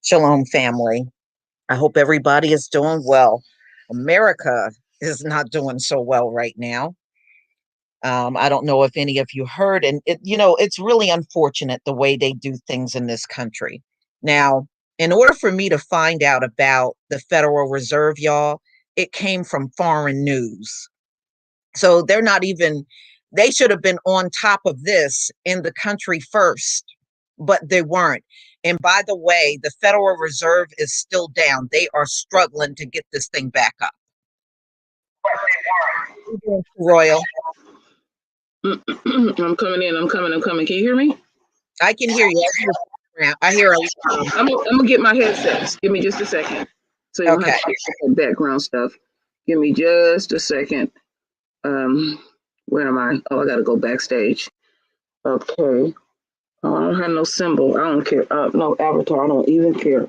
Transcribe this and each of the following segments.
Shalom, family. I hope everybody is doing well. America is not doing so well right now. I don't know if any of you heard, and it's really unfortunate the way they do things in this country. Now, in order for me to find out about the Federal Reserve, y'all, it came from foreign news. So they should have been on top of this in the country first, but they weren't. And by the way, the Federal Reserve is still down. They are struggling to get this thing back up. Royal, I'm coming in. I'm coming. Can you hear me? I can hear you. I hear a I'm gonna get my headsets. Give me just a second. So you don't have to hear that background stuff. Give me just a second. Where am I? Oh, I gotta go backstage. Okay. Oh, I don't have no symbol. I don't care. No avatar. I don't even care.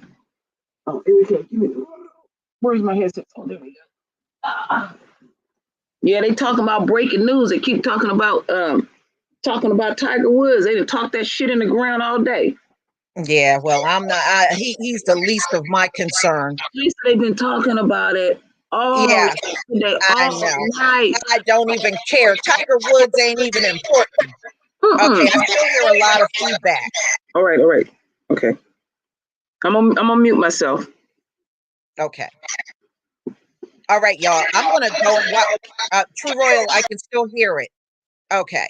Oh, here we go. Where's my headset? Oh, there we go. Yeah, they talking about breaking news. They keep talking about Tiger Woods. They done talk that shit in the ground all day. Yeah, well, I'm not. He's the least of my concern. At least they've been talking about it all day, I all know. night. I don't even care. Tiger Woods ain't even important. Okay, I still hear a lot of feedback. All right. Okay. I'm gonna mute myself. Okay. All right, y'all. I'm gonna go. True Royal, I can still hear it. Okay.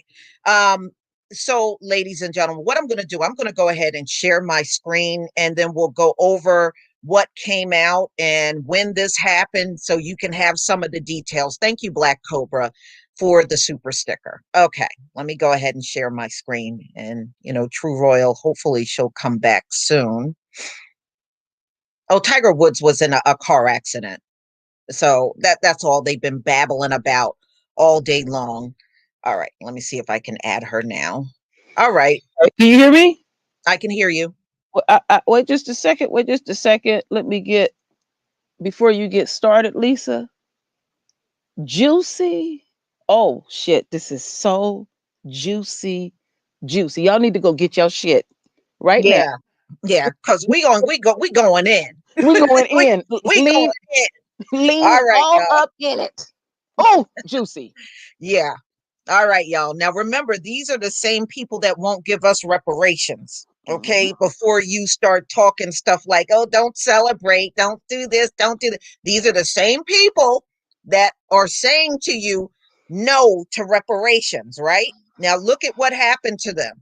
So, ladies and gentlemen, what I'm going to do, I'm going to go ahead and share my screen, and then we'll go over what came out and when this happened so you can have some of the details. Thank you, Black Cobra, for the super sticker. Okay, let me go ahead and share my screen. And, True Royal, hopefully she'll come back soon. Oh, Tiger Woods was in a car accident. So that's all they've been babbling about all day long. All right, let me see if I can add her now. All right. Can you hear me? I can hear you. Wait just a second. Let me get, before you get started, Lisa. Juicy. Oh, shit. This is so juicy. Y'all need to go get your shit right now. Yeah, because we going in. We going in. we going in. Lean all right, all up in it. Oh, juicy. Yeah. All right, y'all. Now remember, these are the same people that won't give us reparations. Okay, before you start talking stuff like, oh, don't celebrate, don't do this, don't do that. These are the same people that are saying to you no to reparations, right? Now look at what happened to them.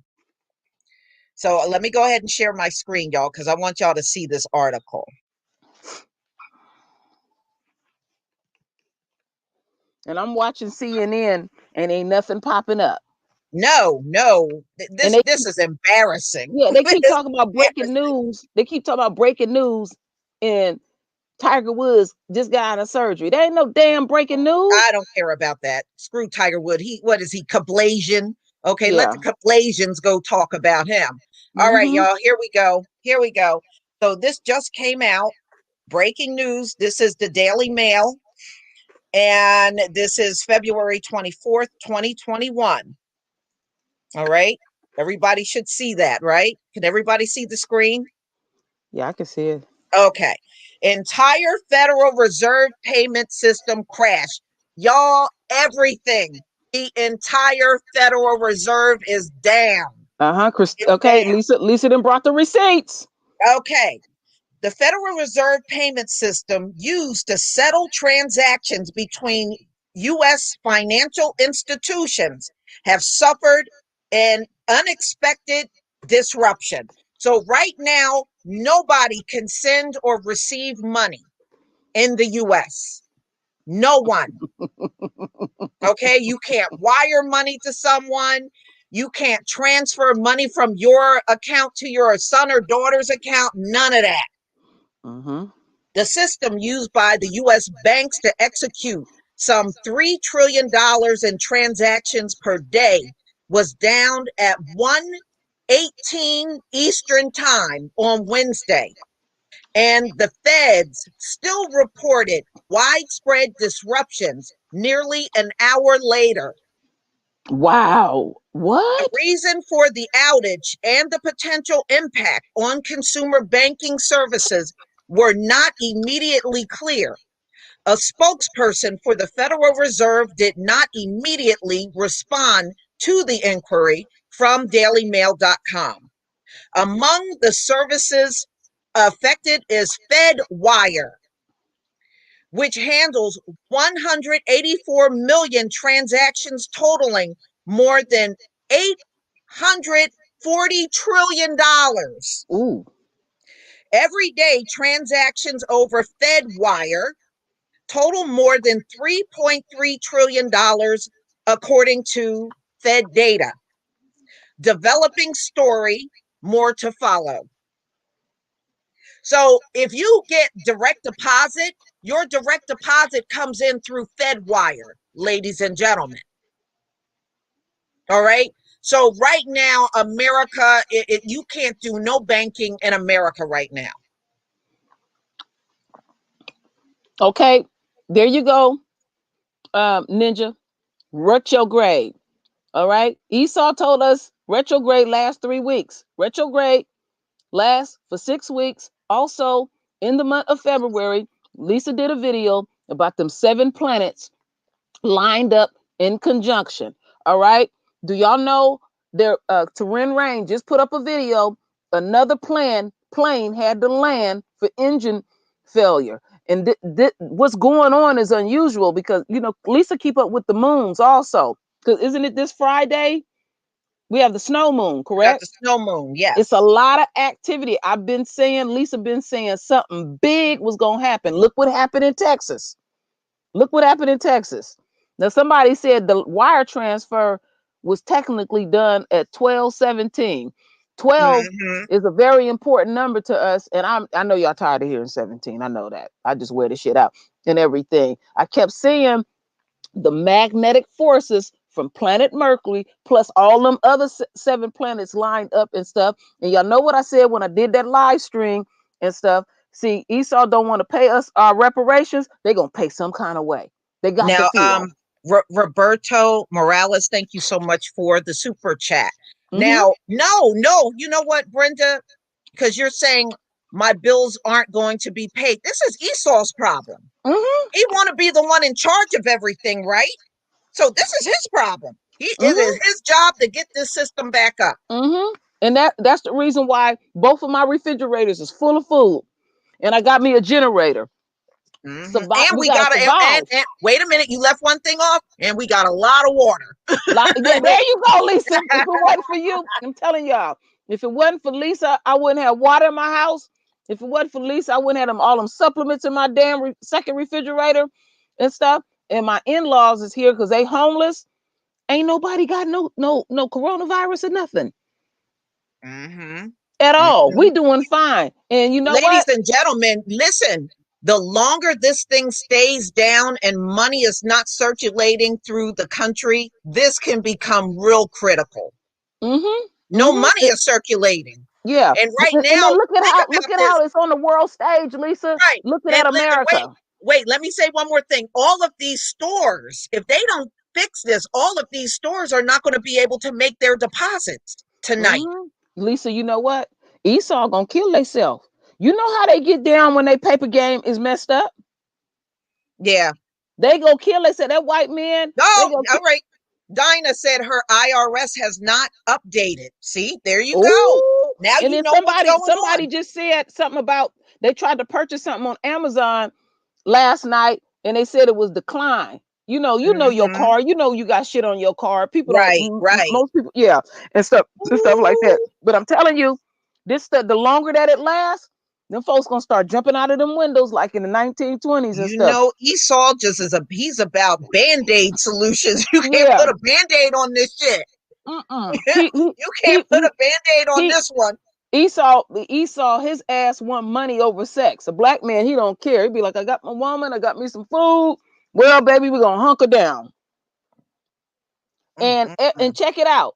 So let me go ahead and share my screen, y'all, because I want y'all to see this article. And I'm watching CNN and ain't nothing popping up. No, this is embarrassing. Yeah, they keep talking about breaking news. They keep talking about breaking news, and Tiger Woods just got out of surgery. There ain't no damn breaking news. I don't care about that. Screw Tiger Woods. What is he, Kablasian? Okay, let the Kablasians go talk about him. All right, y'all, here we go. So this just came out. Breaking news. This is the Daily Mail. And this is February 24th, 2021. All right. Everybody should see that, right? Can everybody see the screen? Yeah, I can see it. Okay. Entire Federal Reserve payment system crashed. Y'all, everything. The entire Federal Reserve is down. Okay, down. Lisa then brought the receipts. Okay. The Federal Reserve payment system used to settle transactions between U.S. financial institutions have suffered an unexpected disruption. So right now, nobody can send or receive money in the U.S. No one. Okay, you can't wire money to someone. You can't transfer money from your account to your son or daughter's account. None of that. The system used by the U.S. banks to execute some $3 trillion in transactions per day was down at 1:18 Eastern Time on Wednesday. And the feds still reported widespread disruptions nearly an hour later. Wow. The What? reason for the outage and the potential impact on consumer banking services were not immediately clear. A spokesperson for the Federal Reserve did not immediately respond to the inquiry from dailymail.com. Among the services affected is FedWire, which handles 184 million transactions totaling more than $840 trillion. Ooh. Every day, transactions over FedWire total more than $3.3 trillion, according to Fed data. Developing story, more to follow. So if you get direct deposit, your direct deposit comes in through FedWire, ladies and gentlemen. All right. So right now, America, you can't do no banking in America right now. Okay. There you go, Ninja. Retrograde. All right. Esau told us retrograde lasts 3 weeks. Retrograde lasts for 6 weeks. Also, in the month of February, Lisa did a video about them 7 planets lined up in conjunction. All right. Do y'all know there Terran Rain just put up a video? Another plane had to land for engine failure. And what's going on is unusual because Lisa keep up with the moons also. Because isn't it this Friday? We have the snow moon, Got correct? the snow moon, It's a yes. lot of activity. Lisa been saying something big was gonna happen. Look what happened in Texas. Look what happened in Texas. Now, somebody said the wire transfer was technically done at 12:17. 12 Mm-hmm. is a very important number to us. And I know y'all tired of hearing 17. I know that. I just wear the shit out and everything. I kept seeing the magnetic forces from planet Mercury plus all them other 7 planets lined up and stuff. And y'all know what I said when I did that live stream and stuff. See, Esau don't want to pay us our reparations. They're going to pay some kind of way. They got to Now, feel. Roberto Morales, thank you so much for the super chat. Mm-hmm. Now, no, you know what, Brenda? Because you're saying my bills aren't going to be paid. This is Esau's problem. Mm-hmm. He want to be the one in charge of everything, right? So this is his problem. It Mm-hmm. is his job to get this system back up. Mm-hmm. And that's the reason why both of my refrigerators is full of food. And I got me a generator. And We we gotta got to, survive. and wait a minute, you left one thing off, and we got a lot of water. Yeah, there you go, Lisa. If it wasn't for you, I'm telling y'all, if it wasn't for Lisa, I wouldn't have water in my house. If it wasn't for Lisa, I wouldn't have all them supplements in my damn second refrigerator and stuff. And my in-laws is here because they homeless. Ain't nobody got no coronavirus or nothing Mm-hmm. at all. Mm-hmm. We doing fine. And you know Ladies what? and gentlemen, listen, the longer this thing stays down and money is not circulating through the country, this can become real critical. Mm-hmm. No Mm-hmm. money is circulating. Yeah. And right And then now, look at think how about this. it's on the world stage, Lisa. Right. Look And at wait, America. let me say one more thing. All of these stores, if they don't fix this, all of these stores are not going to be able to make their deposits tonight. Mm-hmm. Lisa, you know what? Esau gonna kill themselves. You know how they get down when they paper game is messed up? Yeah. They go kill. They said that white man. They Oh, go. all right. Dinah said her IRS has not updated. See, there you go. Ooh. Now And you then know what's going somebody on. just said something about they tried to purchase something on Amazon last night and they said it was declined. You know your Mm-hmm. car. You know you got shit on your car. People don't. Right, right. Most people, yeah, and stuff like that. Ooh, But I'm telling you, the longer that it lasts, them folks gonna start jumping out of them windows like in the 1920s and you stuff. know, Esau just he's about band-aid solutions. You can't Yeah. put a band-aid on this shit. Mm-mm. You can't put a band-aid on He this one. Esau, his ass want money over sex. A black man, he don't care. He'd be like, I got my woman, I got me some food. Well, baby, we're gonna hunker down. And Mm-mm-mm. check it out.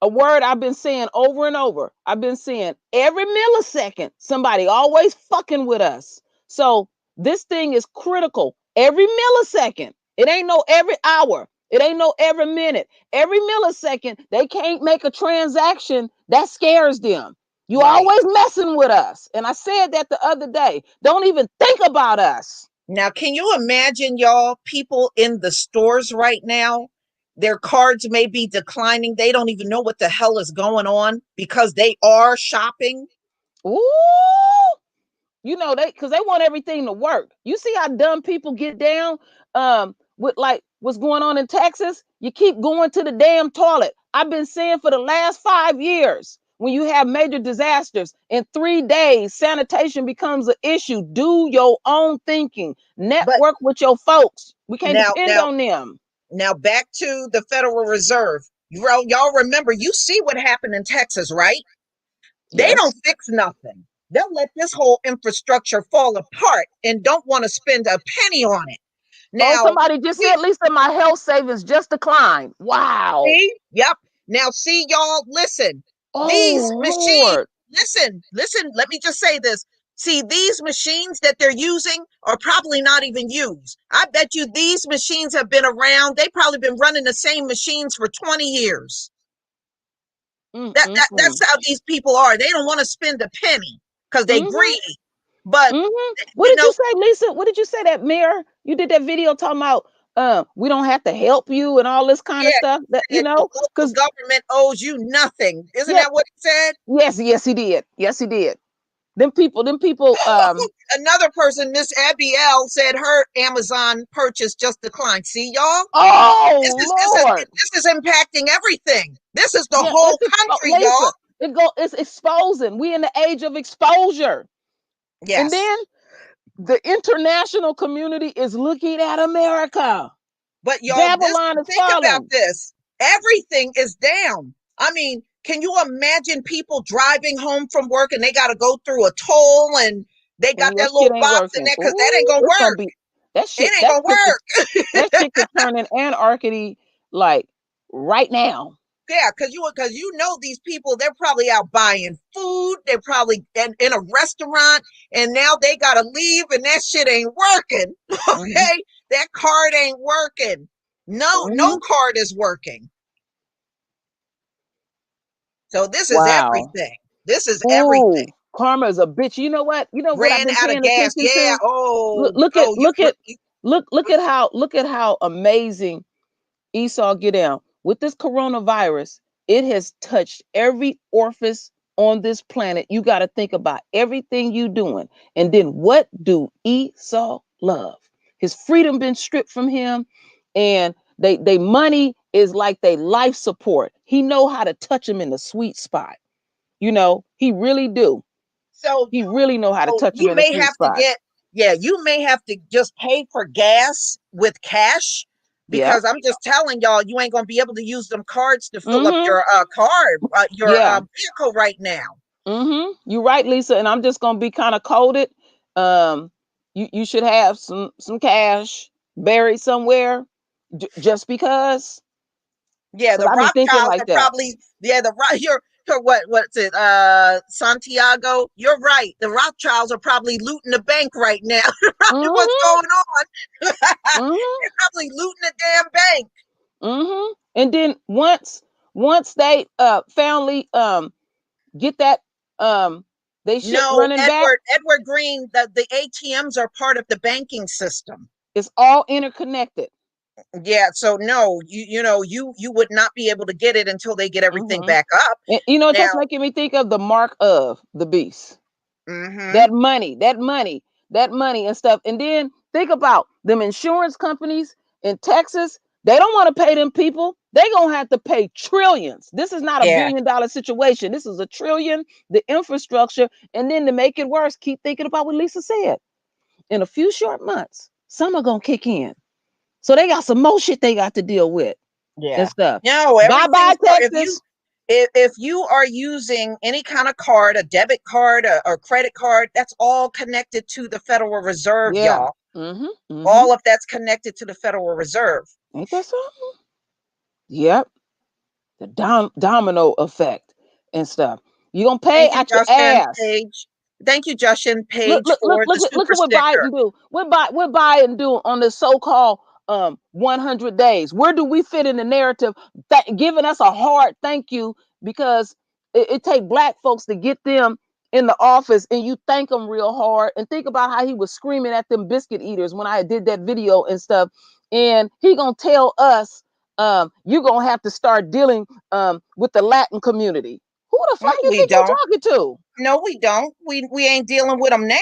A word I've been saying over and over. I've been saying every millisecond, somebody always fucking with us. So this thing is critical. Every millisecond. It ain't no every hour. It ain't no every minute. Every millisecond, they can't make a transaction. That scares them. You Right. always messing with us. And I said that the other day. Don't even think about us. Now, can you imagine, y'all, people in the stores right now? Their cards may be declining. They don't even know what the hell is going on because they are shopping. Ooh. You know, because they want everything to work. You see how dumb people get down with like what's going on in Texas? You keep going to the damn toilet. I've been saying for the last 5 years, when you have major disasters, in 3 days, sanitation becomes an issue. Do your own thinking. But Network with your folks. We can't now, depend now, on them. now back to the Federal Reserve. Y'all remember, you see what happened in Texas, right? They don't Yes. fix nothing. They'll let this whole infrastructure fall apart and don't want to spend a penny on it. Oh, Now, somebody just we said, Lisa, my health savings just declined. Wow. see, yep. Now, see, y'all, listen, these Oh, machines, Lord. listen, let me just say this. See, these machines that they're using are probably not even used. I bet you these machines have been around. They've probably been running the same machines for 20 years. Mm, mm, That's mm. how these people are. They don't want to spend a penny because they Mm-hmm. greedy. But Mm-hmm. What you did you know, say, Lisa? What did you say that mirror? You did that video talking about we don't have to help you and all this kind of yeah, stuff. That the local because government owes you nothing. Isn't yeah, that what he said? yes, he did. Yes, he did. Them people, Another person, Miss Abby L, said her Amazon purchase just declined. See, y'all, oh Lord. this is impacting everything. This is the Yeah, whole country, y'all. Lisa, it's exposing. We in the age of exposure. And Yes, then the international community is looking at America. but y'all, this Babylon is think about falling. this. Everything is down. I mean, can you imagine people driving home from work and they got to go through a toll and they got And your that shit little ain't box in working. there because that ain't Ooh, gonna it's gonna work. be that It shit. ain't gonna That work. shit could turn in anarchy like right now. Yeah, because you know these people, they're probably out buying food, they're probably in a restaurant, and now they gotta leave and that shit ain't working. Mm-hmm. Okay, that card ain't working. No Mm-hmm. card is working. So this is Wow. everything. This is everything. Ooh, karma is a bitch. You know what? You know what I've Ran been out of paying gas. attention Yeah. to? Oh, Look at oh, you look at how amazing Esau get down with this coronavirus. It has touched every orifice on this planet. You got to think about everything you doing, and then what do Esau love? His freedom been stripped from him, and they money is like they life support. He know how to touch him in the sweet spot. You know he really do. so He really know how to so touch him you in the may sweet have to spot. get, yeah, you may have to just pay for gas with cash Yep. because I'm just telling y'all, you ain't gonna be able to use them cards to fill up Mm-hmm. your your Yeah. vehicle right now. Mm-hmm. You're right, Lisa. And I'm just gonna be kind of coded. Um, you should have some cash buried somewhere, just because. Yeah, Because the I be thinking Rothschilds like are that. probably, yeah, your what's it, Santiago, you're right, the Rothschilds are probably looting the bank right now. Probably what's Mm-hmm. going on. Mm-hmm. They're probably looting the damn bank. Mm-hmm. And then once they finally get that they shit No, running back, Edward Green, the ATMs are part of the banking system. it's all interconnected. Yeah, so no, you would not be able to get it until they get everything Mm-hmm. back up. And you know, Now, just making me think of the mark of the beast. mm-hmm, That money, that money and stuff. And then think about them insurance companies in Texas. They don't want to pay them people. They gonna have to pay trillions. This is not a yeah, $1 billion situation. This is a trillion, the infrastructure. And then to make it worse, keep thinking about what Lisa said. In a few short months, some are gonna kick in. So they got some more shit they got to deal with and yeah. stuff. No, Bye everything's bye, if you Texas. if you are using any kind of card, a debit card, or credit card, that's all connected to the Federal Reserve, Yeah. y'all. Mm-hmm. Mm-hmm. All of that's connected to the Federal Reserve. Ain't that something? Yep. The domino effect and stuff. You gonna pay Thank you, out your Justin ass. Page. Thank you, Justin Look, Page, look, look, for the look at super what sticker. Biden do. What Biden do on this so-called 100 days. Where do we fit in the narrative? Giving us a hard thank you because it take black folks to get them in the office, and you thank them real hard. And think about how he was screaming at them biscuit eaters when I did that video and stuff. And he gonna tell us, you're gonna have to start dealing with the Latin community. Who the fuck No, you we think you're don't. talking to? No, we don't. We ain't dealing with them now.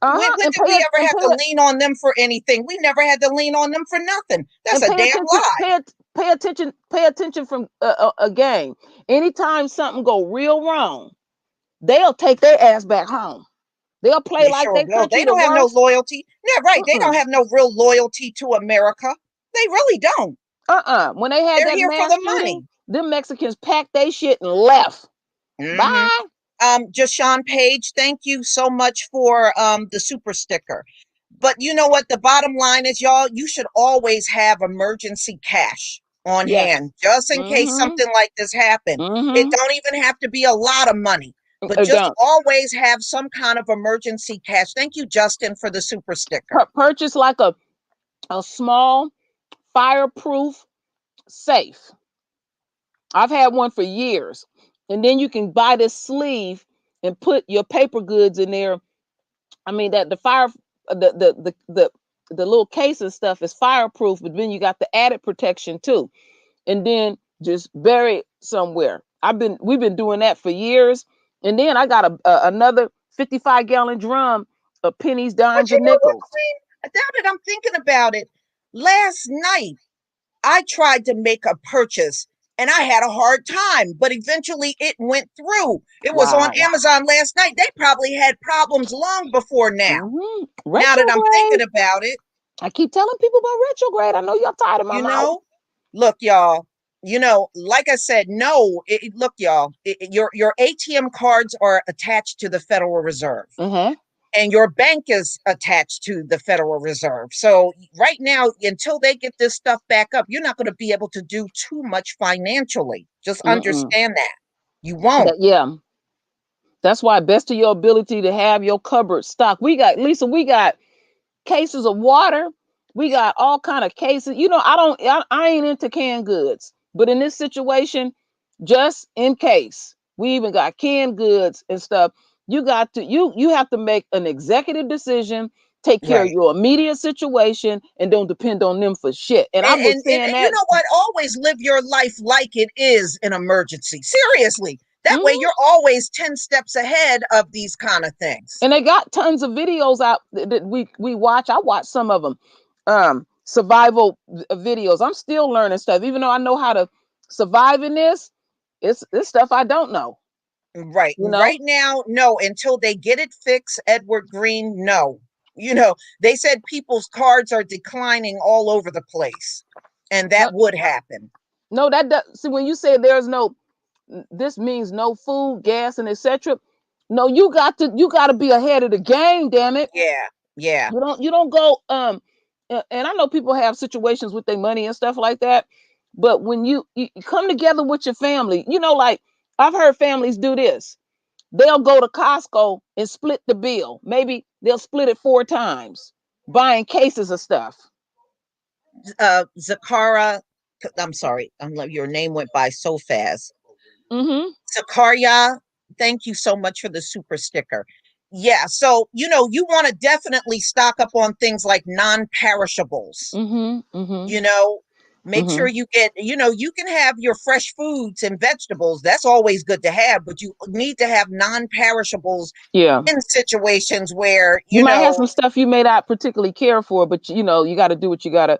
When And did we ever have to lean on them for anything? We never had to lean on them for nothing. That's a pay damn attention. lie. Pay attention from a game. Anytime something go real wrong, they'll take their ass back home. They'll play They like sure their will. country They the don't have no worst. loyalty. Yeah, right. They don't Mm-mm. have no real loyalty to America. They really don't. When they had They're that here for mass the shooting, money. them Mexicans packed their shit and left. Mm-hmm. Bye. Jashawn Page, thank you so much for the super sticker. But you know what? The bottom line is, y'all, you should always have emergency cash on Yes. hand just in case Mm-hmm. something like this happens. It Mm-hmm. don't even have to be a lot of money, but They just don't. always have some kind of emergency cash. Thank you, Justin, for the super sticker. Purchase like a small fireproof safe. I've had one for years. And then you can buy this sleeve and put your paper goods in there. I mean that the fire the little case and stuff is fireproof, but then you got the added protection too. And then just bury it somewhere. We've been doing that for years. And then I got another 55-gallon drum of pennies, But dimes, you and know what, nickels. Queen? Now that I'm thinking about it, last night I tried to make a purchase and I had a hard time, but eventually it went through. It was on Wow. Amazon last night. They probably had problems long before now. Now that I'm thinking Retrograde. about it, I keep telling people about retrograde. I know y'all tired of my you mouth. know, look, y'all, like I said, no, look, y'all, your ATM cards are attached to the Federal Reserve. Mm-hmm. And your bank is attached to the Federal Reserve. So right now, until they get this stuff back up, you're not going to be able to do too much financially. Just Mm-mm. understand that. You won't. Yeah. That's why best to your ability to have your cupboard stocked. Lisa, we got cases of water. We got all kind of cases. I ain't into canned goods, but in this situation, just in case, we even got canned goods and stuff. You have to make an executive decision, take care of Right. your immediate situation, and don't depend on them for shit. And I was And saying you that. know what? Always live your life like it is an emergency. Seriously. That way Mhm. you're always 10 steps ahead of these kind of things. And they got tons of videos out that we watch. I watch some of them, survival videos. I'm still learning stuff, even though I know how to survive in this. It's stuff I don't know. Right. You know, Right now, no, until they get it fixed, Edward Green, no. They said people's cards are declining all over the place, and that no, would happen. no, that does, see when you say there's no, this means no food, gas, and etc. No, you got to be ahead of the game. Damn it, Yeah. Yeah. you don't go and I know people have situations with their money and stuff like that, but when you come together with your family, like I've heard families do this. They'll go to Costco and split the bill. Maybe they'll split it 4 times, buying cases of stuff. Zakara, I'm sorry. Your name went by so fast. Mm-hmm. Zakaria, thank you so much for the super sticker. Yeah, so you want to definitely stock up on things like non-perishables. Mm-hmm. Mm-hmm. you know Make sure Mm-hmm. you get, you can have your fresh foods and vegetables. That's always good to have, but you need to have non-perishables Yeah. in situations where You might have some stuff you may not particularly care for, but you got to do what you got to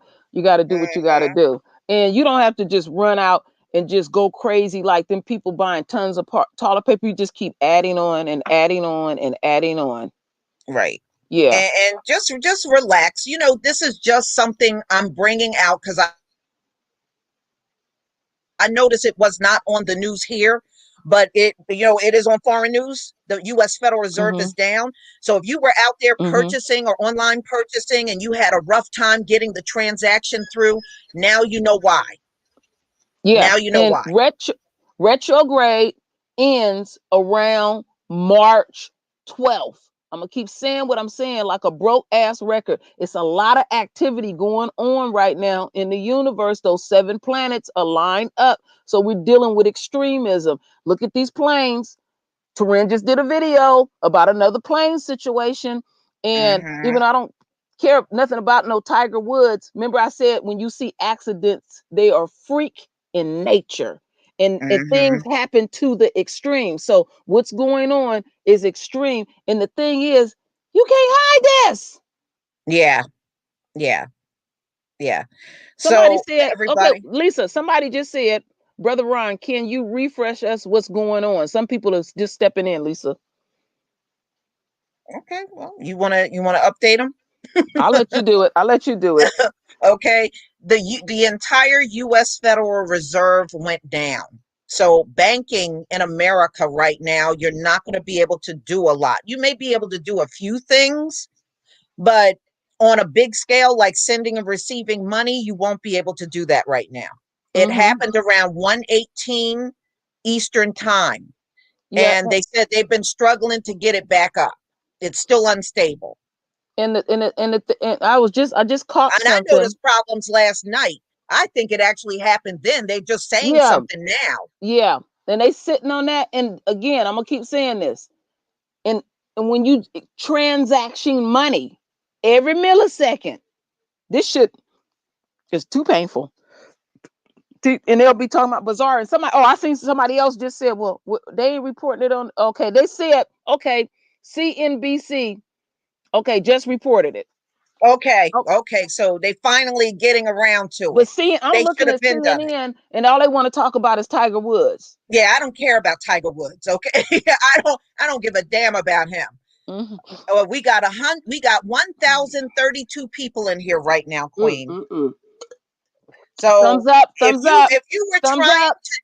do what you got to Mhm, do, and you don't have to just run out and just go crazy like them people buying tons of toilet paper. You just keep adding on and adding on and adding on. right. Yeah. And just relax. This is just something I'm bringing out because I noticed it was not on the news here, but it is on foreign news. The U.S. Federal Reserve Mm-hmm. is down. So if you were out there Mm-hmm. purchasing or online purchasing and you had a rough time getting the transaction through, now you know why. Yeah. Now you know And why. retrograde ends around March 12th. I'm gonna keep saying what I'm saying like a broke ass record. It's a lot of activity going on right now in the universe. Those 7 planets are lined up. So we're dealing with extremism. Look at these planes. Turin just did a video about another plane situation. And even though I don't care nothing about no Tiger Woods, remember I said when you see accidents, they are freak in nature. And things happen to the extreme. So what's going on is extreme. And the thing is, you can't hide this. Yeah. Yeah. Yeah. Somebody So said, okay, everybody. Lisa, somebody just said, Brother Ron, can you refresh us what's going on? Some people are just stepping in, Lisa. Okay. Well, you wanna update them? I'll let you do it. I'll let you do it. Okay. The entire U.S. Federal Reserve went down. So banking in America right now, you're not going to be able to do a lot. You may be able to do a few things, but on a big scale, like sending and receiving money, you won't be able to do that right now. It happened around 1:18 Eastern time. Yeah. And they said they've been struggling to get it back up. It's still unstable. And I just caught And I something. noticed problems last night. I think it actually happened then. They're just saying Yeah. something now. Yeah. And they sitting on that. And again, I'm gonna keep saying this. And when you transaction money every millisecond, this shit is too painful. And they'll be talking about bizarre. And somebody, I seen somebody else just said, well, they reporting it on. Okay, they said, okay, CNBC, okay, just reported it. Okay. Okay. So they finally getting around to But it. see, I'm They should looking have at been done it. CNN, and all they want to talk about is Tiger Woods. Yeah, I don't care about Tiger Woods. Okay. I don't give a damn about him. We got 1,032 people in here right now, Queen. So Thumbs up, thumbs up, if you were thumbs trying up. to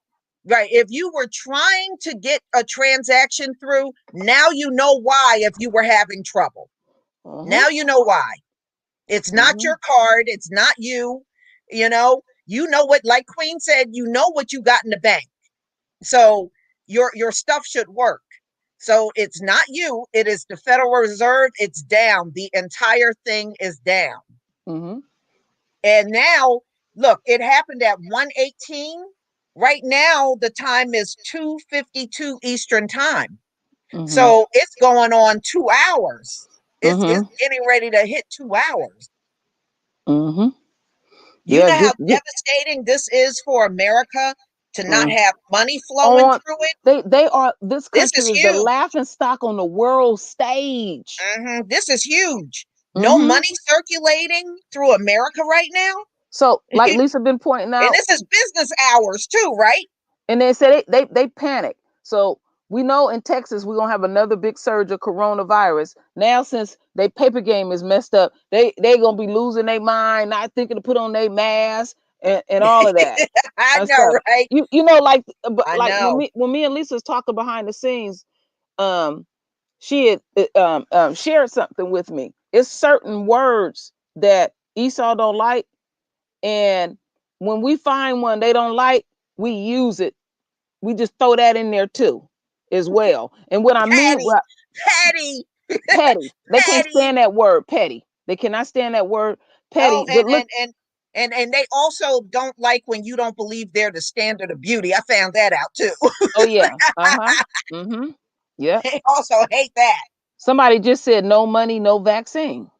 right, if you were trying to get a transaction through, now you know why. If you were having trouble, now you know why. It's not your card. It's not you. You know what, like Queen said, you know what you got in the bank. So your stuff should work. So it's not you. It is the Federal Reserve. It's down. The entire thing is down. And now, look, it happened at 1:18. Right now, the time is 2:52 Eastern time. So it's going on 2 hours. It's getting ready to hit 2 hours. You Yeah, know how devastating this is for America to not have money flowing on through it? they are this This country is is the huge. laughing stock on the world stage. This is huge. No money circulating through America right now. So, like Lisa been pointing And out, this is business hours too, right? and they said they panic. So we know in Texas we're gonna have another big surge of coronavirus. Now, since their paper game is messed up, they gonna be losing their mind, not thinking to put on their mask and all of that I and know, stuff. right? You know, like I like know. when me and Lisa's talking behind the scenes, she had shared something with me. It's certain words that Esau don't like, and when we find one they don't like, we use it. We just throw that in there too, as well. And what I mean, Patty, what Patty, petty, they can't Patty. stand that word, petty. They cannot stand that word, Oh, petty. But look, and they also don't like when you don't believe they're the standard of beauty. I found that out too. oh yeah, yeah. They also hate that. Somebody just said no money, no vaccine.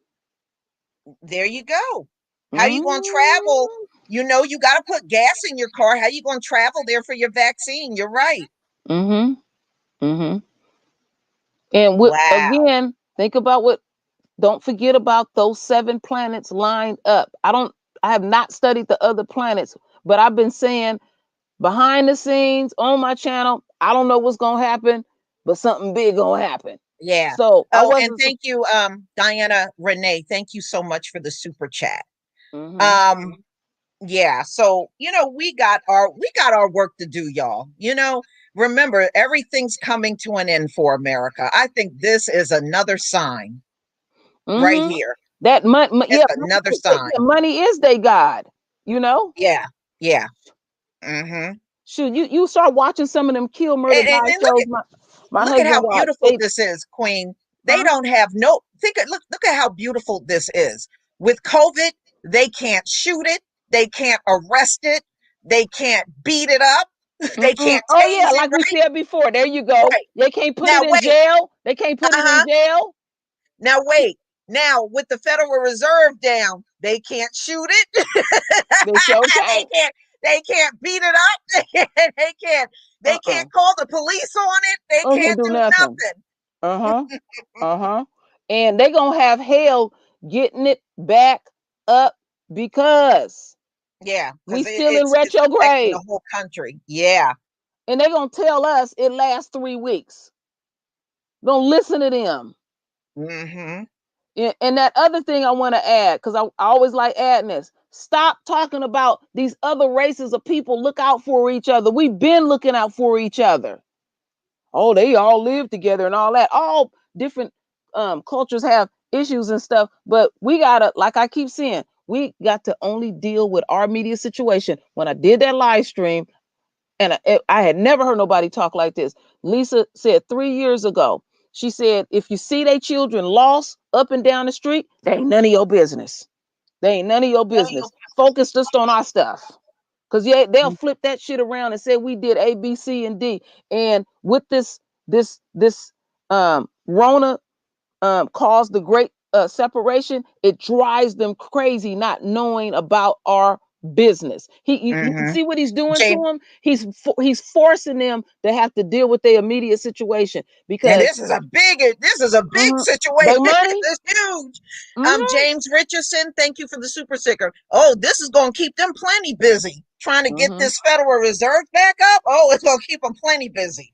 There you go. How you going to Mm-hmm. travel? You got to put gas in your car. How you going to travel there for your vaccine? You're right. Mm-hmm. Mm-hmm. And Wow. again, think about what. Don't forget about those 7 planets lined up. I have not studied the other planets, but I've been saying behind the scenes on my channel, I don't know what's gonna happen, but something big gonna happen. Yeah. So I Oh, and wasn't. thank you, Diana Renee. Thank you so much for the super chat. Mm-hmm. Um, yeah, so we got our work to do, y'all. Remember, everything's coming to an end for America. I think this is another sign right Mm-hmm. here. That money, It's yeah, another sign. money is their god. You know, Yeah, yeah. Mm-hmm. shoot, you start watching some of them kill, murder, And, die and look shows. at My look at how husband watched. beautiful this is, Queen. They don't have no look at how beautiful this is. With COVID, they can't shoot it, they can't arrest it, they can't beat it up, they Mm-mm. can't Oh yeah, tase it, like we said before. There you go. right? They can't put Now it in wait, jail. They can't put it in uh-huh. jail. Now wait. Now with the Federal Reserve down, they can't shoot it. They sure they can't. can't they can't beat it up. They Uh-uh. can't call the police on it. They Oh, can't can't do do nothing. nothing. Uh-huh. Uh-huh. And they gonna have hell getting it back up because Yeah, we because still in it's affecting retrograde. the whole country. Yeah. And they gonna tell us it lasts 3 weeks. Don't listen to them. Mm-hmm. And that other thing I want to add, because I always like adding this. Stop talking about these other races of people look out for each other. We've been looking out for each other. Oh, they all live together and all that. All different cultures have issues and stuff, but we gotta, like I keep saying, we got to only deal with our media situation. When I did that live stream, and I had never heard nobody talk like this. Lisa said 3 years ago, she said, if you see they children lost up and down the street, they ain't none of your business. They ain't none of your business. Focus just on our stuff. Cause yeah, they'll flip that shit around and say we did A, B, C, and D. And with this Rona caused the great separation, it drives them crazy not knowing about our business. You Mm-hmm. see what he's doing to James, them? He's forcing them to have to deal with their immediate situation and because this is a big they situation. money. It's huge. Mm-hmm, James Richardson, thank you for the super sticker. Oh, this is gonna keep them plenty busy. Trying to get mm-hmm. this Federal Reserve back up. Oh, it's gonna keep them plenty busy.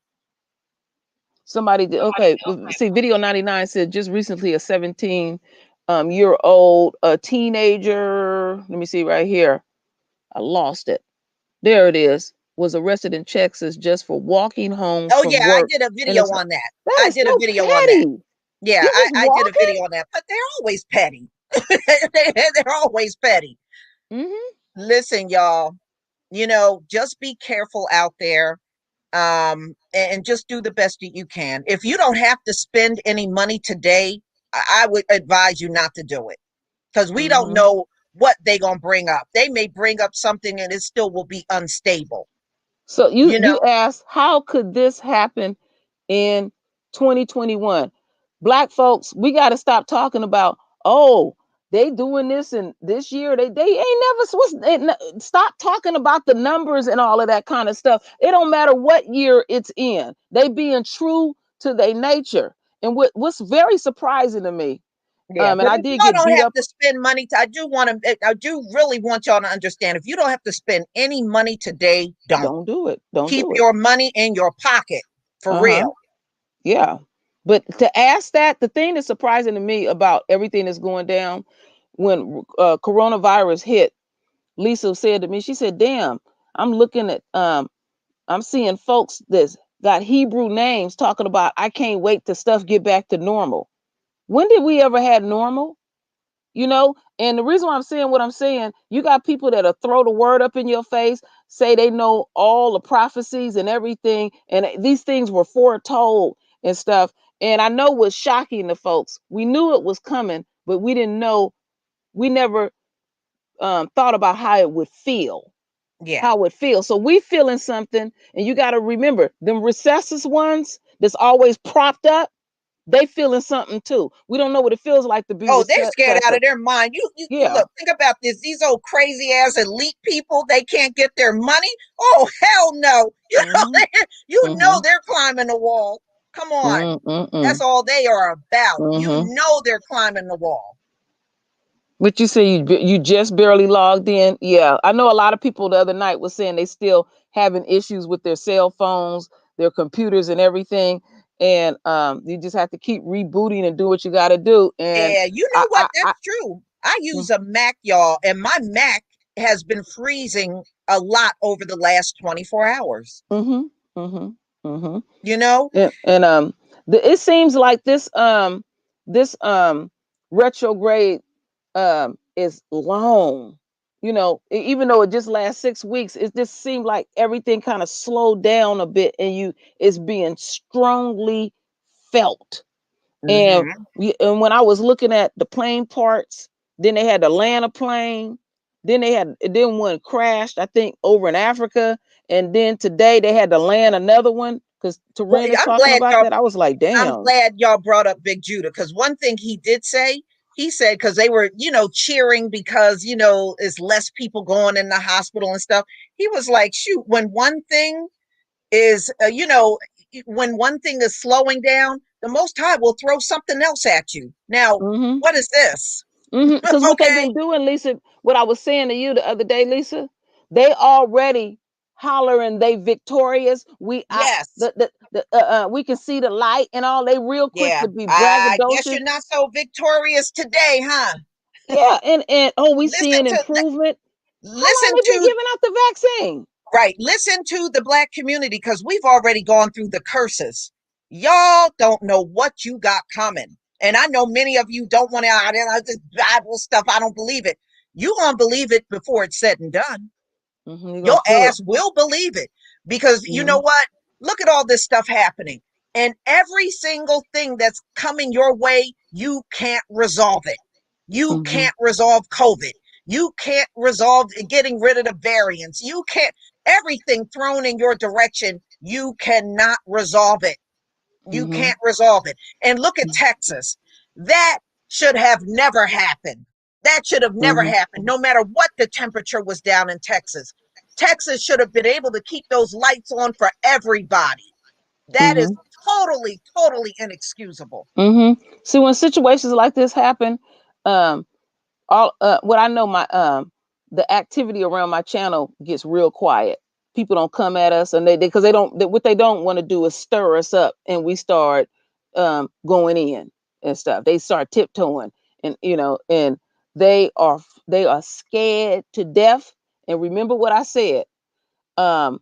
Somebody did okay. See, video 99 said just recently a 17 year old a teenager. Let me see right here. I lost it. There it is. Was arrested in Texas just for walking home Oh from yeah, I work. did a And video it's on that. that I is did a so video on that. petty. Yeah, You was I did a walking. video on that, but they're always petty. They're always petty. Mm-hmm. Listen, y'all, just be careful out there, and just do the best that you can. If you don't have to spend any money today, I would advise you not to do it, because we don't Mm-hmm. know what they're going to bring up. They may bring up something and it still will be unstable, So you you you know? asked how could this happen in 2021? Black folks, we got to stop talking about, oh, they doing this and this year they ain't never stop talking about the numbers and all of that kind of stuff. It don't matter what year it's in. They being true to their nature. And what's very surprising to me, Yeah, and but I if did y'all get don't beat have up. to spend money, I do really want y'all to understand, if you don't have to spend any money today, don't. Don't do it. Don't Keep do it. your money in your pocket, for Uh-huh. real. Yeah. But to ask that, the thing that's surprising to me about everything that's going down, when coronavirus hit, Lisa said to me, she said, damn, I'm looking at, I'm seeing folks that's got Hebrew names talking about, I can't wait till stuff get back to normal. When did we ever had normal? And the reason why I'm saying what I'm saying, you got people that'll throw the word up in your face, say they know all the prophecies and everything, and these things were foretold and stuff. And I know what's shocking to folks, we knew it was coming, but we didn't know, we never thought about how it would feel, Yeah. how it feels. So we feeling something, and you got to remember them recesses ones that's always propped up, they feeling something too. We don't know what it feels like to be Oh, they're scared out recessive. of their mind. You Yeah. look, think about this. These old crazy ass elite people, they can't get their money. Oh, hell no. Mm-hmm. You know Mm-hmm. they're climbing the wall. Come on. That's Mm-mm. all they are about. You Mm-hmm. know they're climbing the wall. But you say you just barely logged in. Yeah, I know a lot of people the other night was saying they still having issues with their cell phones, their computers, and everything. And you just have to keep rebooting and do what you got to do. And Yeah, you I, know what? I, I That's true. I mm, use a Mac, y'all, and my Mac has been freezing a lot over the last 24 hours. mm-hmm, mm-hmm, mm-hmm. You know? And it seems like this retrograde is long. Even though it just lasts 6 weeks, it just seemed like everything kind of slowed down a bit, and it's being strongly felt. And and when I was looking at the plane parts, then they had to land a plane. Then one crashed, I think, over in Africa. And then today they had to land another one because Well, Turin is talking about that. I was like, I'm damn. glad y'all brought up Big Judah, because one thing he did say, he said, because they were, cheering because, it's less people going in the hospital and stuff. He was like, shoot, when one thing is, when one thing is slowing down, the Most High will throw something else at you. Now, what is this? Because what they've Okay. been doing, Lisa, what I was saying to you the other day, Lisa, they already hollering they victorious. Yes. We can see the light and all. They real quick Yeah. to be I guess braggadocious. you're not so victorious today, huh? Yeah, and oh, we Listen seeing to improvement. How long listen they been to giving out the vaccine? Right. Listen to the Black community, because we've already gone through the curses. Y'all don't know what you got coming. And I know many of you don't want to, this Bible stuff, I don't believe it. You gonna believe it before it's said and done. You're gonna Your feel it. ass will believe it, because you know what? Look at all this stuff happening. And every single thing that's coming your way, you can't resolve it. You can't resolve COVID. You can't resolve getting rid of the variants. You can't, everything thrown in your direction, you cannot resolve it. You can't resolve it. And look at Texas. That should have never happened. That should have never happened, no matter what the temperature was down in Texas. Texas should have been able to keep those lights on for everybody. That is totally, totally inexcusable. See, when situations like this happen, um, what I know, my the activity around my channel gets real quiet. People don't come at us, and because they don't, what they don't want to do is stir us up, and we start going in and stuff. They start tiptoeing, and and they are scared to death. And remember what I said. Um,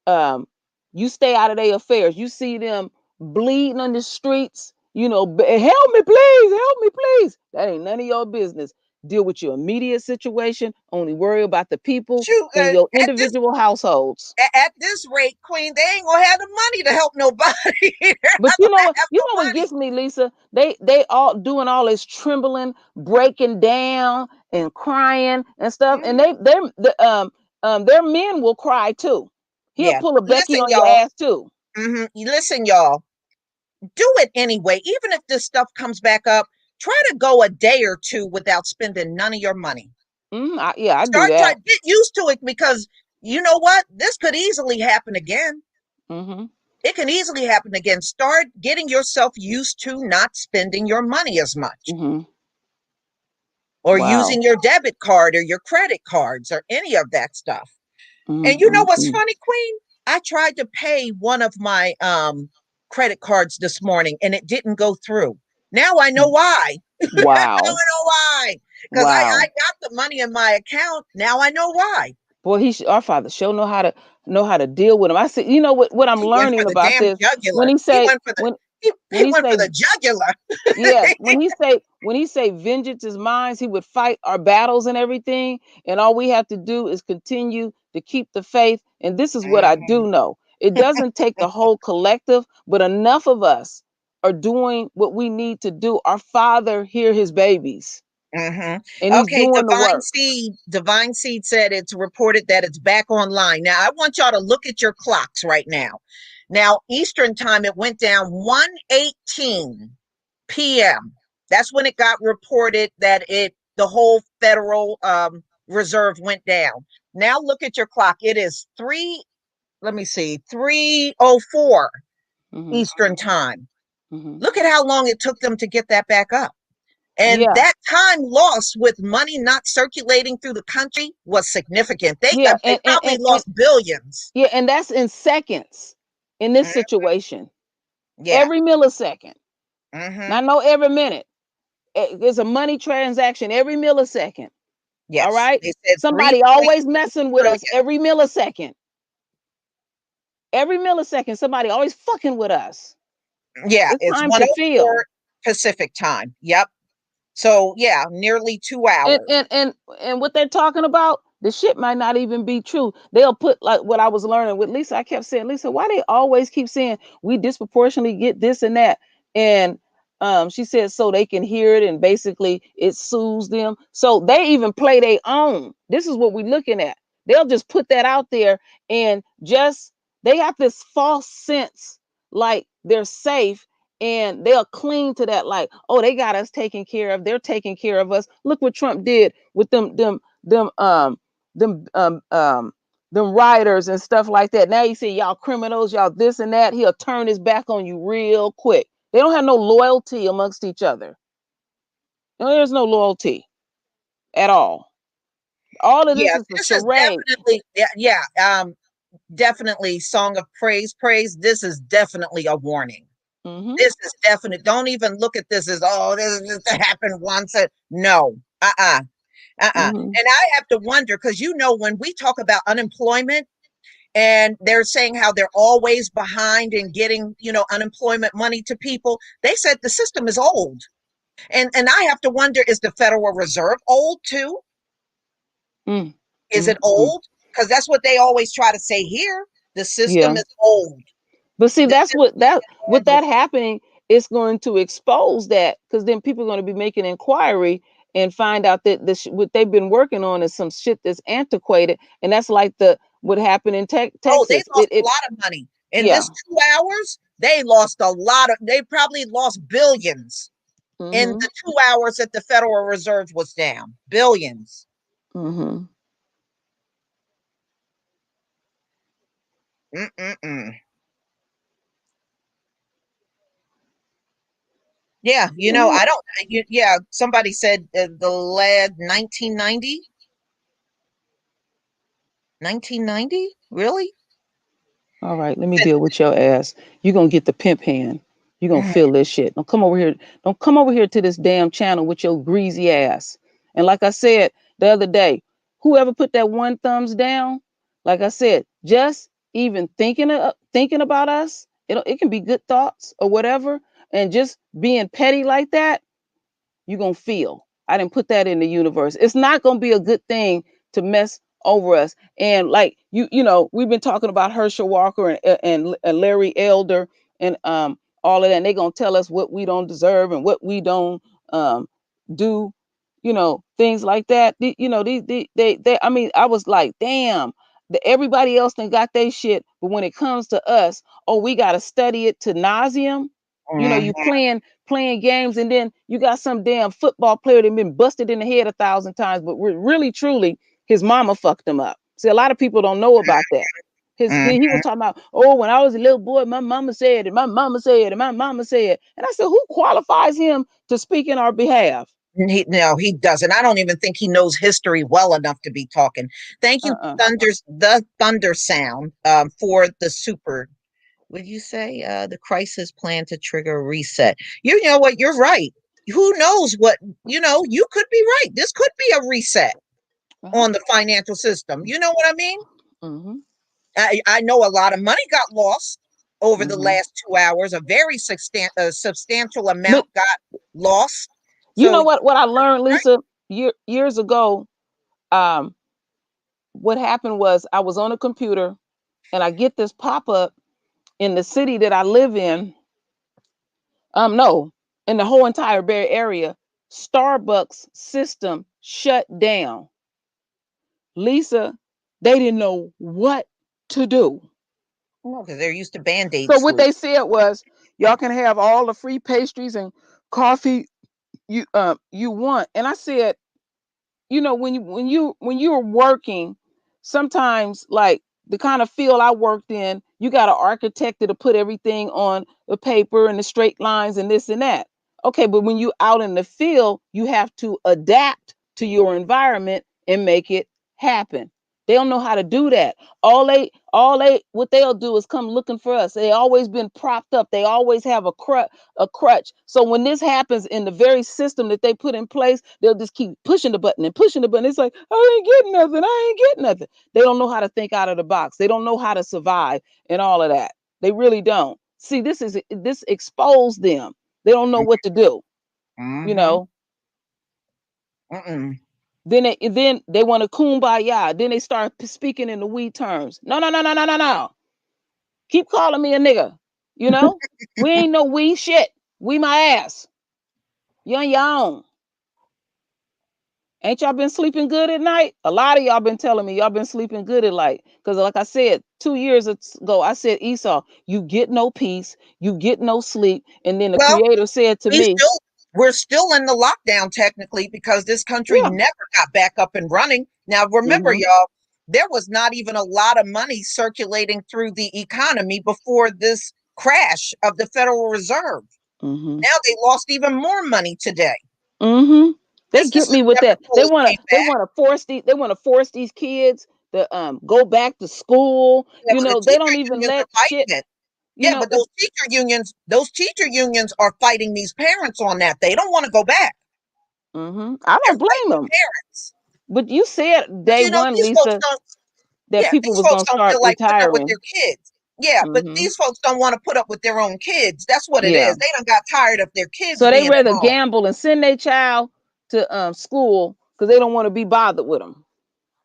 um, you stay out of their affairs. You see them bleeding on the streets, help me, please, help me, please. That ain't none of your business. Deal with your immediate situation. Only worry about the people Shoot, in your at this individual households. at this rate, Queen, they ain't gonna have the money to help nobody. They're But not gonna have no what money. gets me, Lisa? They all doing all this trembling, breaking down, and crying and stuff. And Mhm. their men will cry too. He'll Yeah. pull a Becky Listen, on your y'all. ass too. Listen, y'all. Do it anyway. Even if this stuff comes back up, try to go a day or two without spending none of your money. Yeah, I do Start trying that. get used to it, because you know what? This could easily happen again. Mm-hmm. It can easily happen again. Start getting yourself used to not spending your money as much, Mm-hmm. or Wow. using your debit card or your credit cards or any of that stuff. And you know what's Mm-hmm. funny, Queen? I tried to pay one of my credit cards this morning and it didn't go through. Now I know why. I Wow. know why. Because I Wow. got the money in my account. Now I know why. Boy, our father sure know how to deal with him. I see. You know what I'm He went for learning the about damn this when jugular. he He say went for the when he when he went for say the jugular. yes, when he say vengeance is mine, he would fight our battles and everything, and all we have to do is continue to keep the faith. And this is what I do know: it doesn't take the whole collective, but enough of us are doing what we need to do. Our Father hear His babies, and He's Okay, doing the work. Divine Seed said it's reported that it's back online. Now I want y'all to look at your clocks right now. Now, Eastern time, it went down 1:18 p.m. That's when it got reported that the whole Federal Reserve went down. Now look at your clock. It is let me see, 3:04 Hmm. Eastern time. Hmm. Look at how long it took them to get that back up. And Yeah, that time lost with money not circulating through the country was significant. yeah, They probably lost billions. yeah, and that's in seconds in this Mhm. situation. Yeah. Every millisecond. Hmm. Not no every minute. There's a money transaction every millisecond. All Yes. right. They said Somebody 3.2 always messing with us trillion. every millisecond. Every millisecond, somebody always fucking with us. Yeah, It's it's time to feel. 1:04 Pacific time. Yep. So yeah, nearly 2 And hours. and and and what they're talking about, the shit might not even be true. They'll put like what I was learning with Lisa. I kept saying, Lisa, why they always keep saying we disproportionately get this and that? And She said so they can hear it and basically it soothes them. So they even play their own. This is what we're looking at. They'll just put that out there and just they got this false sense like they're safe and they'll cling to that like, oh, they got us taken care of. They're taking care of us. Look what Trump did with them them rioters and stuff like that. Now you say y'all criminals, y'all this and that. He'll turn his back on you real quick. They don't have no loyalty amongst each other. No, there's no loyalty at all. All of this Yeah, is a this is charade. definitely, definitely Song of Praise. This is definitely a warning. Mm-hmm. This is definite. Don't even look at this as, oh, this is just happened once. No, Mm-hmm. And I have to wonder, because when we talk about unemployment, and they're saying how they're always behind in getting, unemployment money to people. They said the system is old. And I have to wonder, is the Federal Reserve old too? Mm. Is it Mm. old? Because that's what they always try to say here. The system Yeah. is old. But see, The that's system what that is with horrible. that happening, it's going to expose that because then people are going to be making inquiry and find out that what they've been working on is some shit that's antiquated, and that's like the what happened in Oh, they Texas. lost a lot of money. In Yeah. this 2 hours, they lost a lot they probably lost billions in Mm-hmm. the 2 hours that the Federal Reserve was down. Billions. Mm-hmm. Mm-mm-mm. Yeah, Yeah. I don't, yeah, somebody said the lead 1990. 1990? Really? All right, let me deal with your ass. You're gonna get the pimp hand. You're gonna feel this shit. Don't come over here. Don't come over here to this damn channel with your greasy ass. And like I said the other day, whoever put that one thumbs down, like I said, just even thinking about us, it can be good thoughts or whatever, and just being petty like that, you're gonna feel. I didn't put that in the universe. It's not gonna be a good thing to mess over us. And like we've been talking about Herschel Walker and Larry Elder and all of that. And they're gonna tell us what we don't deserve and what we don't do, things like that. They I mean, I was like, damn, everybody else done got their shit, but when it comes to us, oh, we gotta study it to nauseum. You Mhm. playing games, and then you got some damn football player that been busted in the head 1,000 times, but really truly his mama fucked him up. See, a lot of people don't know about that. Mhm. He was talking about, oh, when I was a little boy, my mama said it, my mama said it, my mama said. And I said, who qualifies him to speak in our behalf? No, he doesn't. I don't even think he knows history well enough to be talking. Thank you, Uh-uh. the thunder sound, for the super. Would you say the crisis plan to trigger a reset? You know what? You're right. Who knows what? You could be right. This could be a reset Uh-huh. on the financial system. You know what I mean? Mm-hmm. I know a lot of money got lost over the Mm-hmm. last 2 hours. A very substantial But amount got lost. you So, know what I learned, Lisa, years ago. Um, what happened was I was on a computer and I get this pop-up in the city that I live in. No, in the whole entire Bay Area, Starbucks system shut down. Lisa, they didn't know what to do. because they're used to Band-Aid So what solution. they said was, y'all can have all the free pastries and coffee you want. And I said, when you're working, sometimes like the kind of field I worked in, you got an architect to put everything on the paper and the straight lines and this and that. Okay, but when you out in the field, you have to adapt to your environment and make it happen. They don't know how to do that. What they'll do is come looking for us. They always been propped up. They always have a crutch. So when this happens in the very system that they put in place, they'll just keep pushing the button and pushing the button. It's like, I ain't getting nothing. I ain't getting nothing. They don't know how to think out of the box. They don't know how to survive and all of that. They really don't. See, this exposed them. They don't know what to do, you Mm-hmm. know. Mm-mm. Then they want to kumbaya. Then they start speaking in the we terms. No, no, no, no, no, no, no. Keep calling me a nigga. You know, we ain't no we shit. We my ass. You're on your own. Ain't y'all been sleeping good at night? A lot of y'all been telling me y'all been sleeping good at night. Because like I said, 2 years ago, I said, Esau, you get no peace, you get no sleep. And then the Well, creator said to we me, still we're still in the lockdown technically because this country yeah. never got back up and running. Now remember, Mm-hmm. y'all, there was not even a lot of money circulating through the economy before this crash of the Federal Reserve. Mm-hmm. Now they lost even more money today. Mm-hmm. They get Businesses me with never that. They fully wanna came they back. wanna force these kids to go back to school. Yeah, but the They don't teacher even unions are let shit, fighting it. you Yeah, know, but those teacher unions are fighting these parents on that. They don't want to go back. I They're don't blame fighting the them. parents. But you said But day one, these folks Lisa, don't. that Yeah, people these was folks gonna don't start feel like putting up with retiring. their kids. Yeah, but Mm-hmm. these folks don't want to put up with their own kids. That's what it Yeah. is. They done got tired of their kids So they being at rather home. gamble and send their child to school because they don't want to be bothered with them.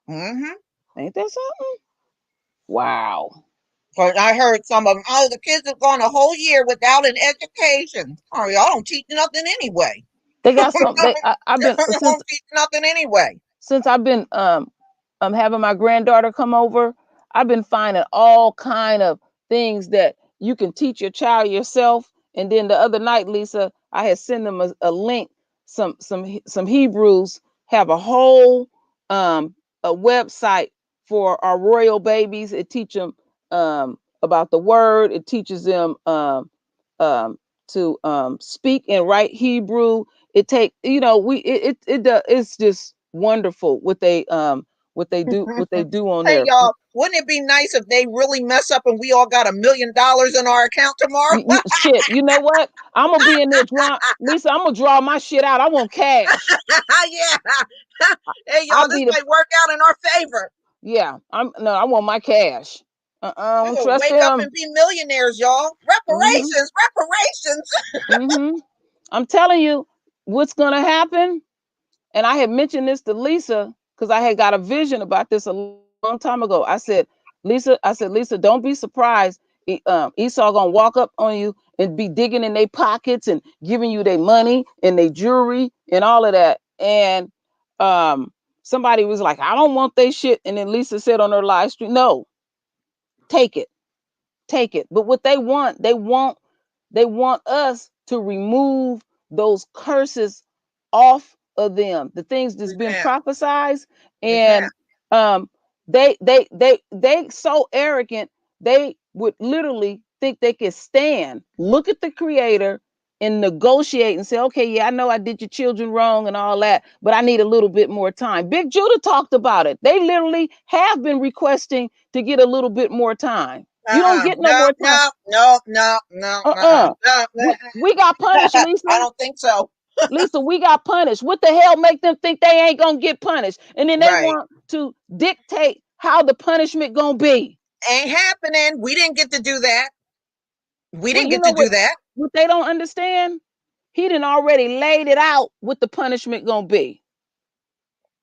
Mm-hmm. Ain't that something? Wow. But I heard some of them, oh, the kids have gone a whole year without an education. Oh, y'all don't teach nothing anyway. They got some. I've been Y'all don't teach nothing anyway. since I've been having my granddaughter come over. I've been finding all kind of things that you can teach your child yourself. And then the other night, Lisa, I had sent them a link. Some Hebrews have a whole a website for our royal babies. It teach them about the word. It teaches them um, to speak and write Hebrew. It take we it's just wonderful what they do on Hey, there. y'all, wouldn't it be nice if they really mess up and we all got $1 million in our account tomorrow? Shit, you know what? I'm gonna be in there draw, Lisa. I'm gonna draw my shit out. I want cash. Yeah. Hey, y'all, I'll this be the might work out in our favor. yeah. I'm no, I want my cash. I We're don't gonna trust wake up them. and be millionaires, y'all. Mm-hmm. Reparations, reparations. Mm-hmm. I'm telling you what's gonna happen. And I had mentioned this to Lisa because I had got a vision about this a long time ago. I said, Lisa, don't be surprised. Esau gonna walk up on you and be digging in their pockets and giving you their money and their jewelry and all of that. And um, somebody was like, I don't want their shit. And then Lisa said on her live stream, no, take it, take it. But what they want us to remove those curses off of them, the things that's We been can't. prophesied. We can't. And they so arrogant, they would literally think they could stand, look at the creator and negotiate and say, okay, yeah, I know I did your children wrong and all that, but I need a little bit more time. Big Judah talked about it. They literally have been requesting to get a little bit more time. You don't get no No, more time. no, no, no, no, Uh-uh. no. We got punished, I Lisa. don't think so. Lisa, we got punished. What the hell make them think they ain't gonna get punished? And then they Right. want to dictate how the punishment gonna be. Ain't happening. We didn't get to do that. We Well, didn't you get know to do that. what they don't understand? He done already laid it out what the punishment gonna be.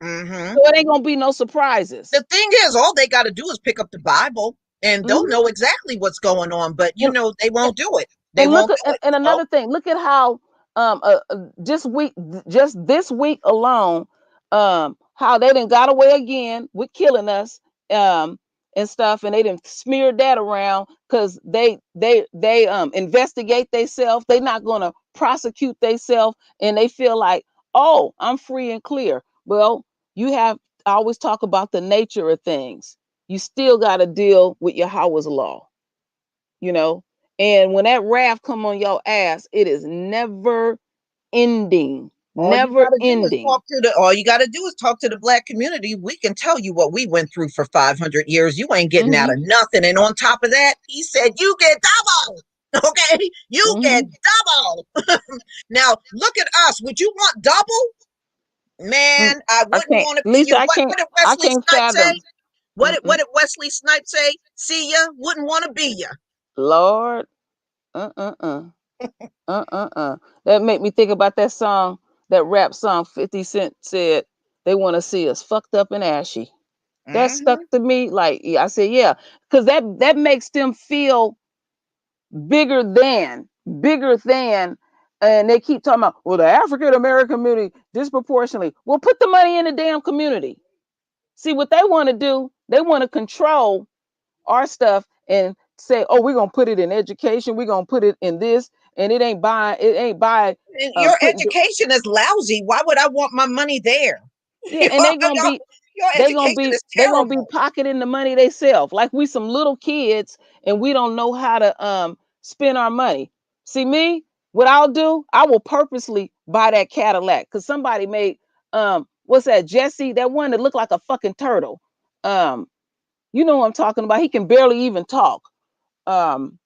Hmm. So it ain't gonna be no surprises. The thing is, all they got to do is pick up the Bible and they'll Mhm. know exactly what's going on. But, And, they won't do it. They and look won't at do it. and another thing, look at how just this week alone, how they done got away again with killing us, um and stuff, and they didn't smear that around because they investigate themselves. They not gonna prosecute themselves, and they feel like, oh, I'm free and clear. Well, you have I always talk about the nature of things. You still got to deal with Yahweh's law, you know. And when that wrath come on your ass, it is never ending, never ending. All you got to do is talk to the black community. We can tell you what we went through for 500 years. You ain't getting out Mm-hmm. of nothing. And on top of that, he said, you get double. Okay. You get Mm-hmm. double. Now, look at us. Would you want double? Mm, Man, I I wouldn't can't, want to be Lisa. you. What did I Wesley can't Snipes say? fathom. What Mm-mm. did Wesley Snipes say? See ya, wouldn't want to be ya. Lord, that make me think about that song, that rap song. 50 Cent said they want to see us fucked up and ashy. That stuck Hmm. to me. Like, yeah, I said, yeah, because that makes them feel bigger than And they keep talking about, well, the African American community disproportionately. Well, put the money in the damn community. See what they want to do? They want to control our stuff and say, oh, we're gonna put it in education, we're gonna put it in this, and it ain't by Your putting education is lousy. Why would I want my money there? yeah, and Your education is they gonna be terrible. pocketing the money they sell like we some little kids and we don't know how to spend our money. See me, what I'll do, I will purposely buy that Cadillac because somebody made what's that, Jesse, that one that looked like a fucking turtle. You know what I'm talking about. He can barely even talk. um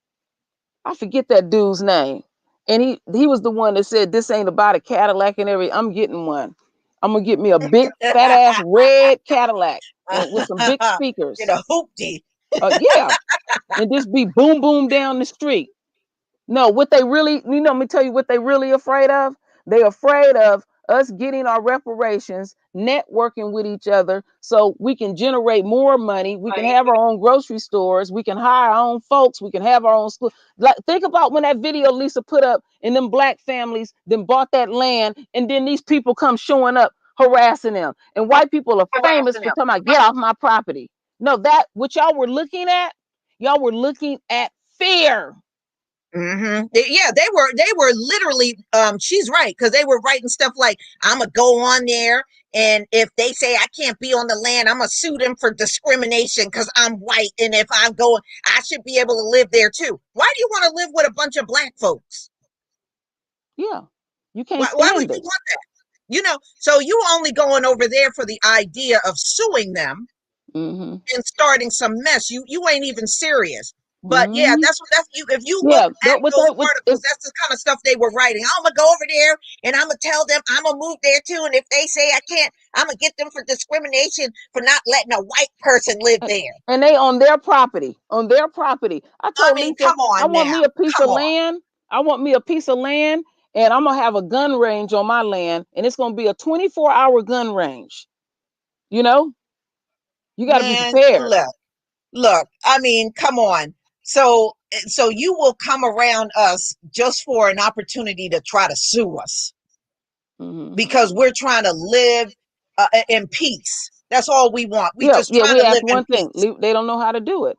I forget that dude's name. And he was the one that said this ain't about a Cadillac and everything. I'm getting one. I'm gonna get me a big fat ass red Cadillac and with some big Get speakers. a hoopty. Yeah, and just be boom boom down the street. No, what they really, let me tell you what they really afraid of. They're afraid of us getting our reparations, networking with each other so we can generate more money. We can have our own grocery stores. We can hire our own folks. We can have our own school. Like, think about when that video Lisa put up and them black families then bought that land and then these people come showing up harassing them. And white people are famous for talking about get off my property. No, that what y'all were looking at fear. Yeah, they were literally. She's right because they were writing stuff like, "I'm gonna go on there, and if they say I can't be on the land, I'm gonna sue them for discrimination because I'm white, and if I'm going, I should be able to live there too." Why do you want to live with a bunch of black folks? Yeah, you can't Why would stand you it. want that? So you only going over there for the idea of suing them Mm-hmm. and starting some mess. You ain't even serious. But yeah, Mm-hmm. that's you. If you look Yeah, at but with those that, with articles, it, that's the kind of stuff they were writing. I'm gonna go over there and I'm gonna tell them I'm gonna move there too. And if they say I can't, I'm gonna get them for discrimination for not letting a white person live there. and they on their property, on their property. I I told mean, Lisa, come I on want now, me a piece come of on, land. I want me a piece of land, and I'm gonna have a gun range on my land, and it's gonna be a 24-hour gun range. You know, you got to be man. prepared. Look. I mean, come on. So you will come around us just for an opportunity to try to sue us Mm-hmm. because we're trying to live in peace. That's all we want. We Yeah, just yeah. trying We to live asked in one thing. peace. They don't know how to do it.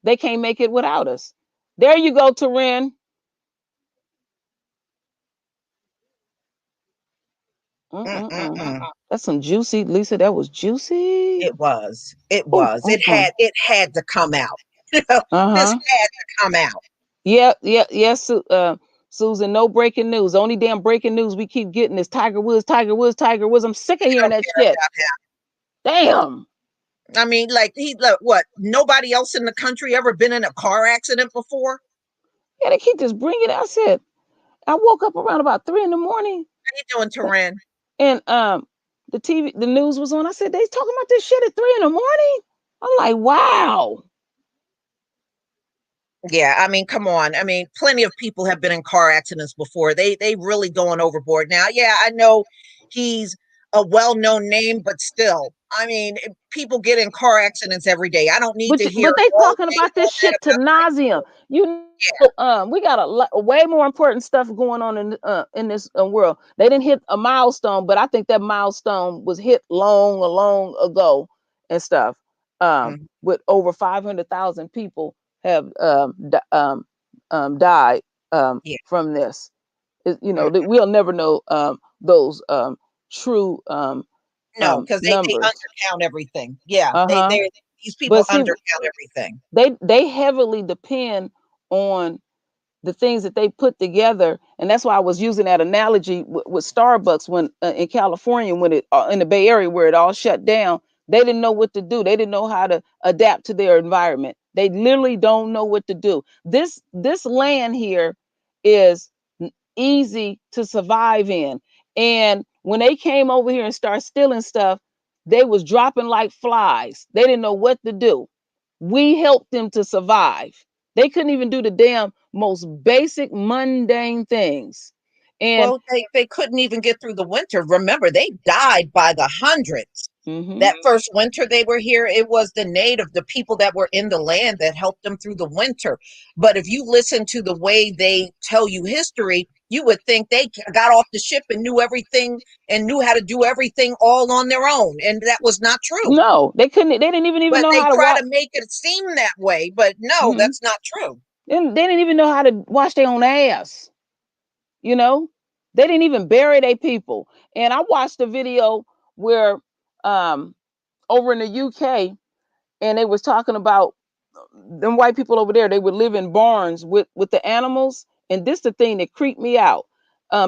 They can't make it without us. There you go, Taryn. Mm-mm-mm. Mm-mm-mm. That's some juicy, Lisa. That was juicy. It was. It Ooh, was. It mm-mm. had. It had to come out. This Uh-huh. had to come out. Yep, yep, yes, Susan. No breaking news. The only damn breaking news we keep getting is Tiger Woods, Tiger Woods, Tiger Woods. I'm sick of We hearing don't that care shit. about him. Damn. I mean, like what? Nobody else in the country ever been in a car accident before. Yeah, they keep just bringing it. I said, I woke up around about 3 in the morning, How you doing, Turan? and the TV, the news was on. I said, they talking about this shit at 3 in the morning. I'm like, wow. Yeah, I mean, come on. I mean, plenty of people have been in car accidents before. They really going overboard now. Yeah, I know he's a well-known name, but still, I mean, people get in car accidents every day. I don't need But to hear but they all talking day about this all that shit to about white nauseum. folks. You Yeah. know, we got way more important stuff going on in this world. They didn't hit a milestone, but I think that milestone was hit long ago and stuff. Mhm. With over 500,000 people have died Yeah. from this. Mhm. We'll never know those true No, because they numbers. undercount everything. Yeah, Uh huh. these people But see, undercount everything. they heavily depend on the things that they put together, and that's why I was using that analogy with Starbucks when in California, when it in the Bay Area where it all shut down. They didn't know what to do. They didn't know how to adapt to their environment. They literally don't know what to do. This land here is easy to survive in, and when they came over here and started stealing stuff, they was dropping like flies. They didn't know what to do. We helped them to survive. They couldn't even do the damn most basic mundane things. And Well, they couldn't even get through the winter. Remember, they died by the hundreds. mm-hmm, That first winter they were here, it was the people that were in the land that helped them through the winter. But if you listen to the way they tell you history, You would think they got off the ship and knew everything and knew how to do everything all on their own. And that was not true. No, they couldn't. They didn't even But know they how to try walk. to make it seem that way. But no, Mm-mm. that's not true. They didn't even know how to wash their own ass. You know, they didn't even bury their people. And I watched a video where over in the UK, and they was talking about them white people over there. They would live in barns with the animals, and this the thing that creeped me out.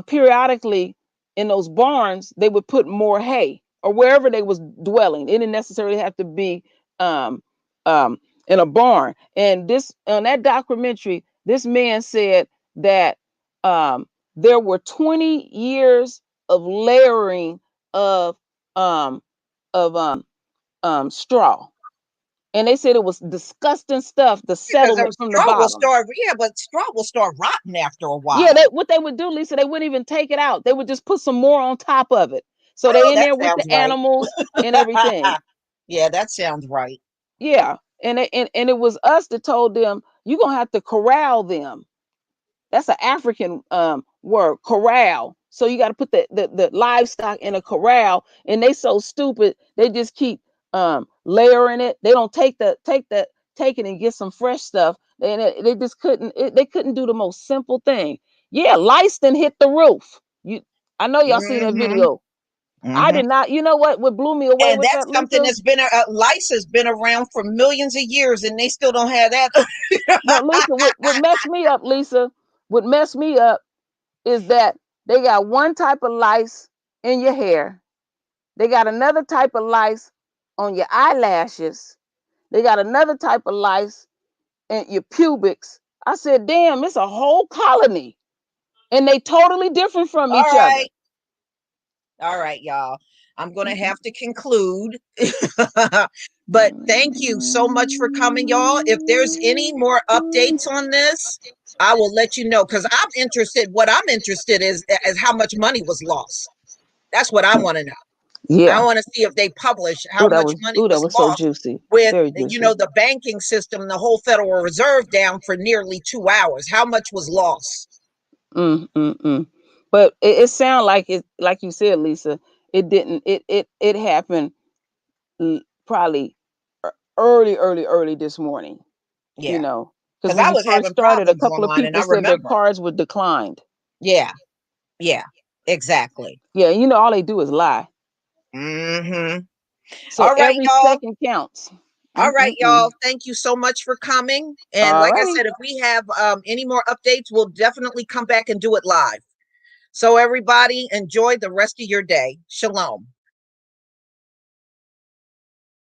Periodically, in those barns, they would put more hay or wherever they was dwelling. It didn't necessarily have to be um, in a barn. And this on that documentary, this man said that there were 20 years of layering of um, straw, and they said it was disgusting stuff, the Because settlement from the straw will bottom. start, yeah, but straw will start rotting after a Yeah, while. what they would do, Lisa, they wouldn't even take it out. They would just put some more on top of it. So Oh, they in that there with sounds the right. animals and everything. Yeah, that sounds right. Yeah. And it was us that told them, you're gonna have to corral them. That's an African word, corral. So you got to put the livestock in a corral, and they so stupid they just keep layering it. They don't take it and get some fresh stuff. They just couldn't. They couldn't do the most simple thing. Yeah, lice then hit the roof. I know y'all seen that Mm-hmm. video. I Mm-hmm. did not. You know what blew me away And with that's that, something Lisa? that's been lice has been around for millions of years, and they still don't have that. No, Lisa, what messed me up, Lisa? What messed me up is that they got one type of lice in your hair. They got another type of lice on your eyelashes. They got another type of lice in your pubics. I said, damn, it's a whole colony. And they totally different from All each other. right. All right, y'all. I'm going to Mm-mm. have to conclude. But thank you so much for coming, y'all. If there's any more updates on this, I will let you know because I'm interested. What I'm interested is how much money was lost. That's what I want to know. I Yeah. want to see if they publish how Oh, much money that was was so lost juicy. with, Very juicy. the banking system, the whole Federal Reserve down for nearly 2 hours. How much was lost? Mm. But it sounded like it, like you said, Lisa. It didn't. It happened probably early this morning. You Yeah, know, because because when I you was first having started, a problems couple of online, and I people said their remember. cards were declined. Yeah, yeah, exactly. Yeah, you know, all they do is lie. Mm-hmm. So All right, every y'all. second counts. All right, y'all. Mm-mm-mm. Thank you so much for coming. And All like I righty. said, if we have any more updates, we'll definitely come back and do it live. So everybody, enjoy the rest of your day. Shalom.